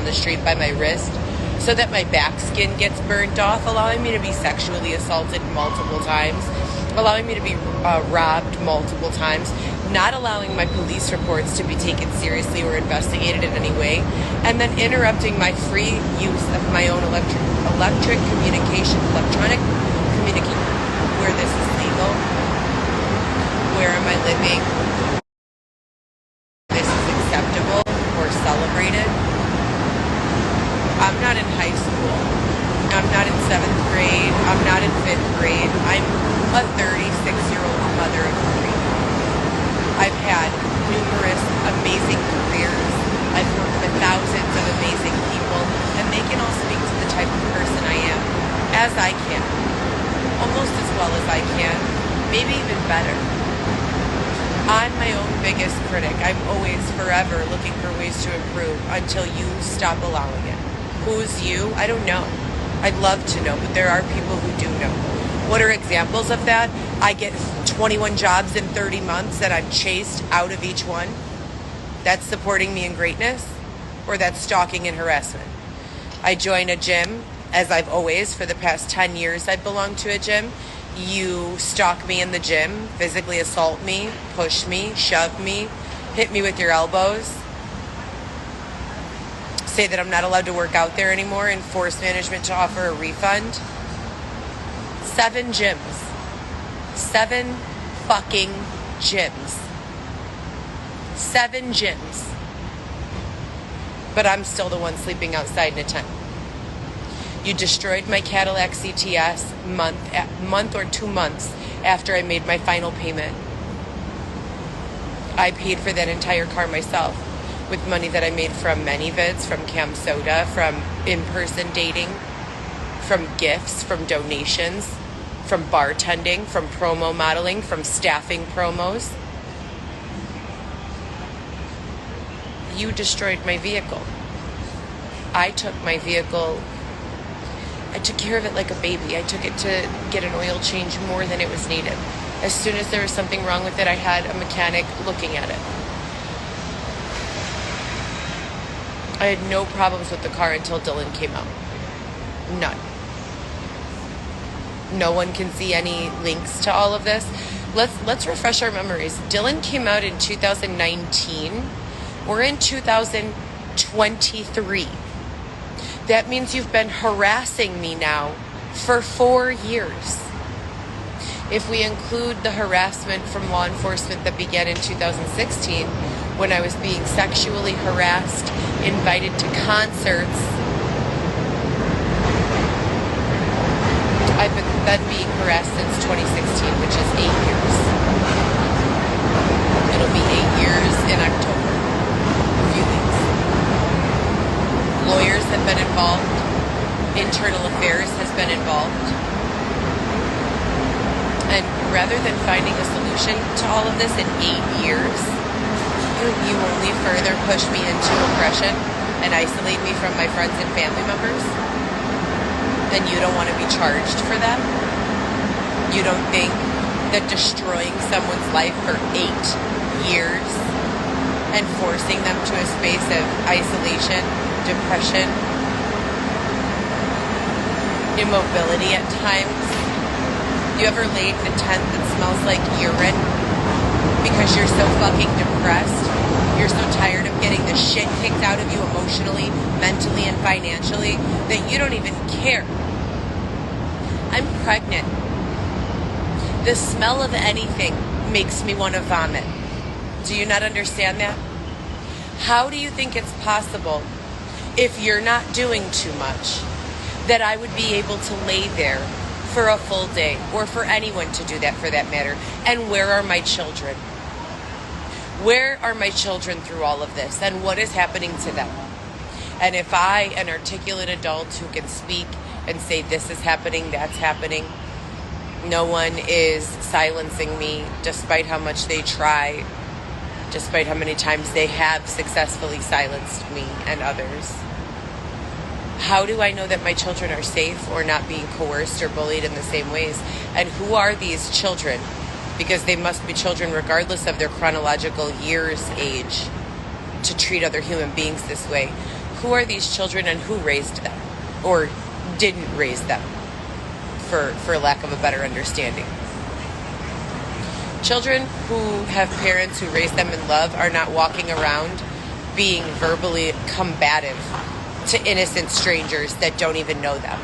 on the street by my wrist so that my back skin gets burnt off, allowing me to be sexually assaulted multiple times, allowing me to be robbed multiple times, not allowing my police reports to be taken seriously or investigated in any way, and then interrupting my free use of my own electronic communication, where this is legal. Where am I living? This is acceptable or celebrated. I'm not in high school. I'm not in 7th grade. I'm not in 5th grade. I'm a 36-year-old mother of 3. I've had numerous amazing careers. I've worked with thousands of amazing people, and they can all speak to the type of person I am, as I can. Almost as well as I can, maybe even better. I'm my own biggest critic. I'm always, forever looking for ways to improve until you stop allowing it. Who's you? I don't know. I'd love to know, but there are people who do know. What are examples of that? I get 21 jobs in 30 months and I'm chased out of each one. That's supporting me in greatness, or that's stalking and harassment. I join a gym, as I've always, for the past 10 years I've belonged to a gym. You stalk me in the gym, physically assault me, push me, shove me, hit me with your elbows, say that I'm not allowed to work out there anymore, and force management to offer a refund. 7 gyms. 7 fucking gyms. 7 gyms. But I'm still the one sleeping outside in a tent. You destroyed my Cadillac CTS month or 2 months after I made my final payment. I paid for that entire car myself with money that I made from ManyVids, from Cam Soda, from in-person dating, from gifts, from donations, from bartending, from promo modeling, from staffing promos. You destroyed my vehicle. I took my vehicle, I took care of it like a baby. I took it to get an oil change more than it was needed. As soon as there was something wrong with it, I had a mechanic looking at it. I had no problems with the car until Dylan came out. None. No one can see any links to all of this. Let's refresh our memories. Dylan came out in 2019. We're in 2023. That means you've been harassing me now for 4 years. If we include the harassment from law enforcement that began in 2016, when I was being sexually harassed, invited to concerts, I've been being harassed since 2016, which is 8 years. It'll be 8 years in October. A few weeks. Lawyers have been involved. Internal affairs has been involved. And rather than finding a solution to all of this in 8 years, you only further push me into oppression and isolate me from my friends and family members. Then you don't want to be charged for that. You don't think that destroying someone's life for 8 years and forcing them to a space of isolation, depression, immobility at times. You ever laid in a tent that smells like urine because you're so fucking depressed? You're so tired of getting the shit kicked out of you emotionally, mentally, and financially that you don't even care. I'm pregnant. The smell of anything makes me want to vomit. Do you not understand that? How do you think it's possible, if you're not doing too much, that I would be able to lay there for a full day, or for anyone to do that for that matter? And where are my children? Where are my children through all of this? And what is happening to them? And if I, an articulate adult who can speak and say this is happening, that's happening, no one is silencing me, despite how much they try, despite how many times they have successfully silenced me and others. How do I know that my children are safe or not being coerced or bullied in the same ways? And who are these children? Because they must be children regardless of their chronological years age to treat other human beings this way. who are these children and who raised them or didn't raise them, for lack of a better understanding. Children who have parents who raised them in love are not walking around being verbally combative to innocent strangers that don't even know them.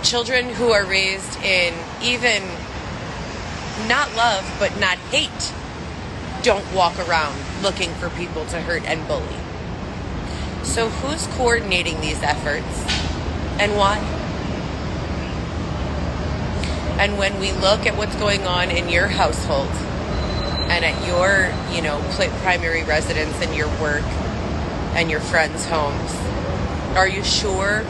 Children who are raised in even not love but not hate don't walk around looking for people to hurt and bully. So who's coordinating these efforts and why? And when we look at what's going on in your household and at your, primary residence and your work and your friends' homes, are you sure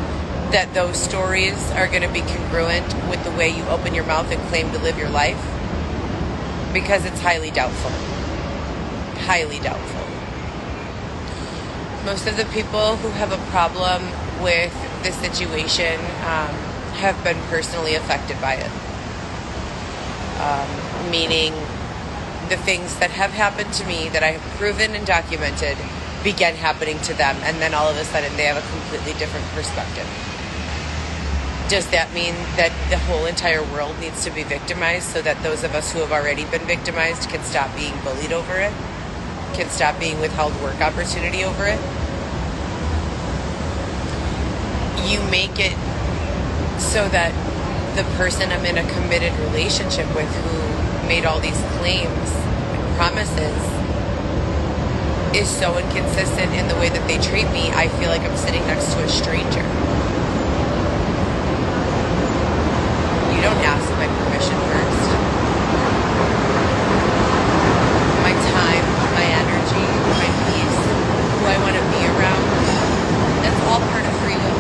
that those stories are going to be congruent with the way you open your mouth and claim to live your life? Because it's highly doubtful. Highly doubtful. Most of the people who have a problem with this situation have been personally affected by it. Meaning the things that have happened to me that I have proven and documented began happening to them, and then all of a sudden they have a completely different perspective. Does that mean that the whole entire world needs to be victimized so that those of us who have already been victimized can stop being bullied over it? Can stop being withheld work opportunity over it? You make it so that the person I'm in a committed relationship with who made all these claims and promises is so inconsistent in the way that they treat me, I feel like I'm sitting next to a stranger. You don't ask my permission first. My time, my energy, my peace, who I want to be around, that's all part of free will.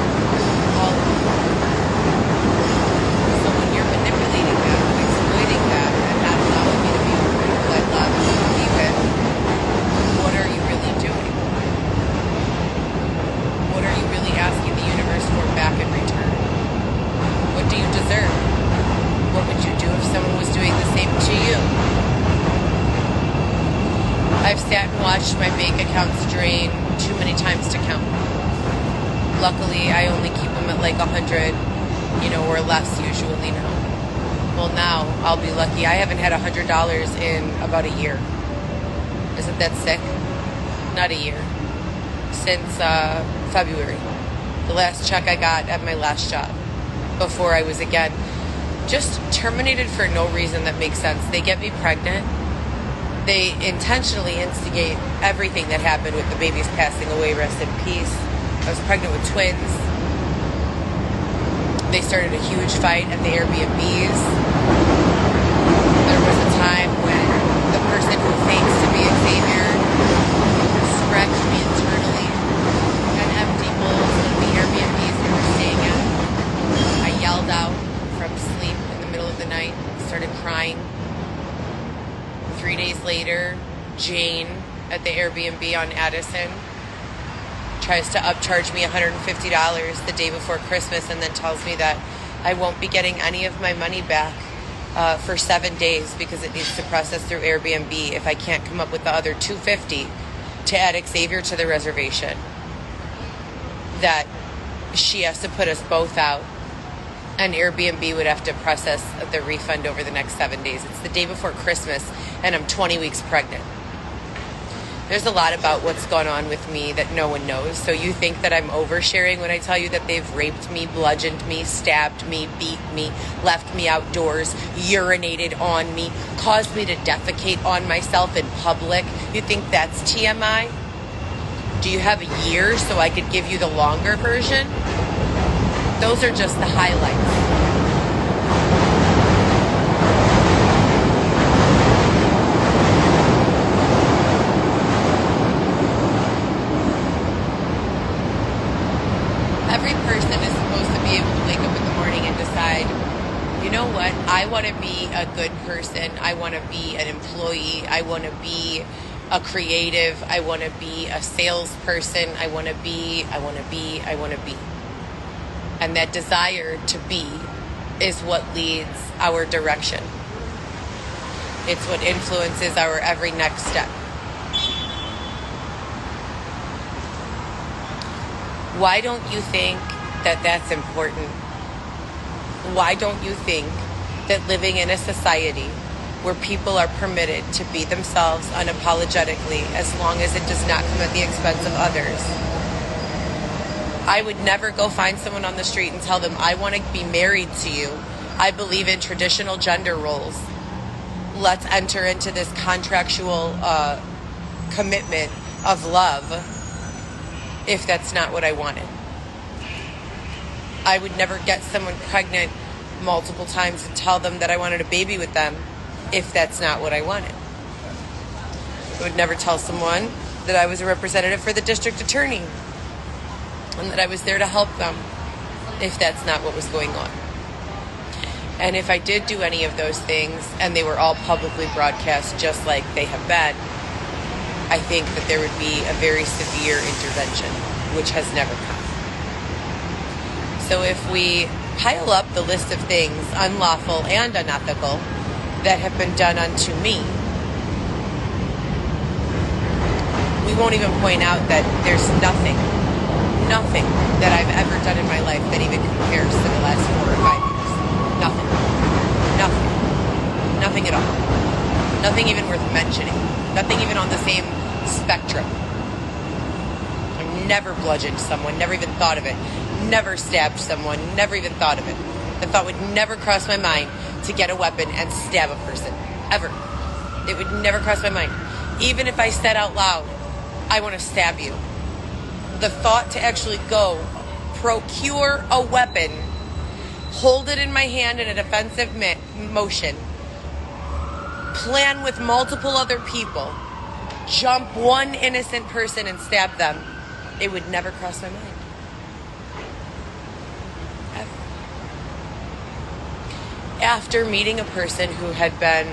All of it. So when you're manipulating that, exploiting that, and not allowing me to be with the people I love and want to be with, what are you really doing? What are you really asking the universe for back in return? What do you deserve? What would you do if someone was doing the same to you? I've sat and watched my bank accounts drain too many times to count. Luckily, I only keep them at like 100, or less usually now. Well, now I'll be lucky. I haven't had $100 in about a year. Isn't that sick? Not a year. Since February. The last check I got at my last job before I was again just terminated for no reason that makes sense. They get me pregnant. They intentionally instigate everything that happened with the babies passing away, rest in peace. I was pregnant with twins. They started a huge fight at the Airbnbs. There was a time when the person who fakes to be Xavier scratched me internally and empty bowls of the Airbnbs we were staying at. I yelled out from sleep in the middle of the night, started crying. 3 days later, Jane at the Airbnb on Addison tries to upcharge me $150 the day before Christmas and then tells me that I won't be getting any of my money back for 7 days because it needs to process through Airbnb if I can't come up with the other $250 to add Xavier to the reservation. That she has to put us both out and Airbnb would have to process the refund over the next 7 days. It's the day before Christmas and I'm 20 weeks pregnant. There's a lot about what's gone on with me that no one knows. So you think that I'm oversharing when I tell you that they've raped me, bludgeoned me, stabbed me, beat me, left me outdoors, urinated on me, caused me to defecate on myself in public. You think that's TMI? Do you have a year so I could give you the longer version? Those are just the highlights. Every person is supposed to be able to wake up in the morning and decide, you know what, I want to be a good person. I want to be an employee. I want to be a creative. I want to be a salesperson. I want to be. And that desire to be is what leads our direction. It's what influences our every next step. Why don't you think that that's important? Why don't you think that living in a society where people are permitted to be themselves unapologetically, as long as it does not come at the expense of others? I would never go find someone on the street and tell them, I want to be married to you. I believe in traditional gender roles. Let's enter into this contractual commitment of love, if that's not what I wanted. I would never get someone pregnant multiple times and tell them that I wanted a baby with them, if that's not what I wanted. I would never tell someone that I was a representative for the district attorney and that I was there to help them, if that's not what was going on. And if I did do any of those things and they were all publicly broadcast just like they have been, I think that there would be a very severe intervention, which has never come. So if we pile up the list of things, unlawful and unethical, that have been done unto me, we won't even point out that there's nothing that I've ever done in my life that even compares to the last 4 or 5 years. Nothing at all. Nothing even worth mentioning. Nothing even on the same spectrum. I've never bludgeoned someone, never even thought of it. Never stabbed someone, never even thought of it. The thought would never cross my mind to get a weapon and stab a person. Ever. It would never cross my mind. Even if I said out loud, I want to stab you. The thought to actually go procure a weapon, hold it in my hand in a defensive motion, plan with multiple other people, jump one innocent person and stab them, it would never cross my mind. Ever. After meeting a person who had been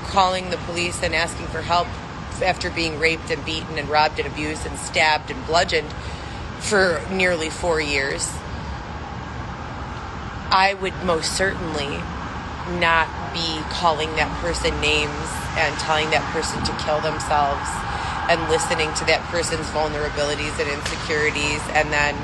calling the police and asking for help after being raped and beaten and robbed and abused and stabbed and bludgeoned for nearly 4 years, I would most certainly not be calling that person names and telling that person to kill themselves and listening to that person's vulnerabilities and insecurities and then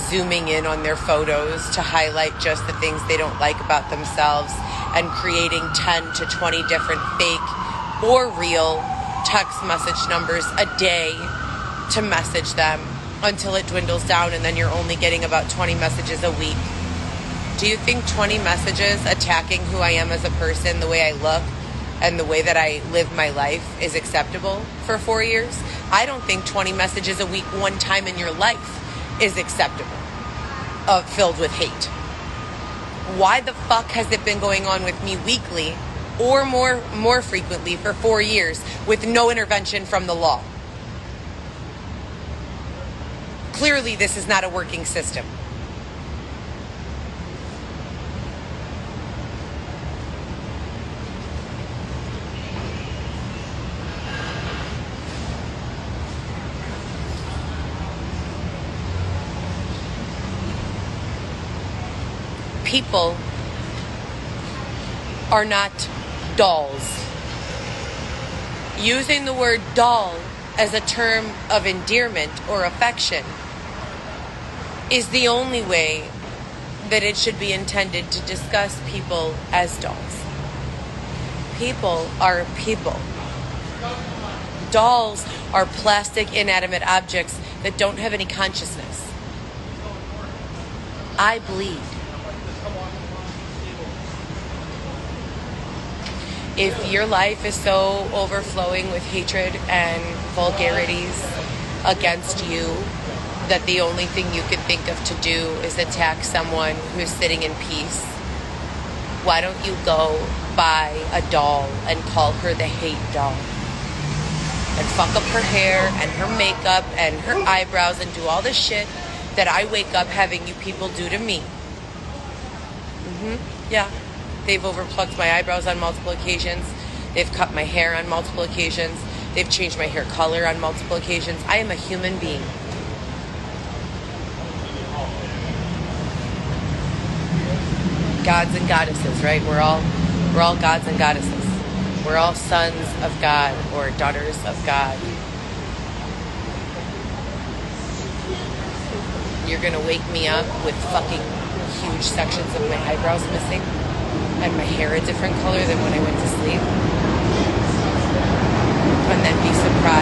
zooming in on their photos to highlight just the things they don't like about themselves and creating 10 to 20 different fake or real text message numbers a day to message them until it dwindles down and then you're only getting about 20 messages a week. Do you think 20 messages attacking who I am as a person, the way I look, and the way that I live my life is acceptable for 4 years? I don't think 20 messages a week one time in your life is acceptable, filled with hate. Why the fuck has it been going on with me weekly or more frequently for 4 years with no intervention from the law? Clearly, this is not a working system. People are not dolls. Using the word doll as a term of endearment or affection is the only way that it should be intended to discuss people as dolls. People are people. Dolls are plastic, inanimate objects that don't have any consciousness. I bleed. If your life is so overflowing with hatred and vulgarities against you that the only thing you can think of to do is attack someone who's sitting in peace, why don't you go buy a doll and call her the hate doll? And fuck up her hair and her makeup and her eyebrows and do all the shit that I wake up having you people do to me. Yeah. They've overplucked my eyebrows on multiple occasions. They've cut my hair on multiple occasions. They've changed my hair color on multiple occasions. I am a human being. Gods and goddesses, right? We're all gods and goddesses. We're all sons of God or daughters of God. you're gonna wake me up with fucking huge sections of my eyebrows missing and my hair a different color than when I went to sleep. And then be surprised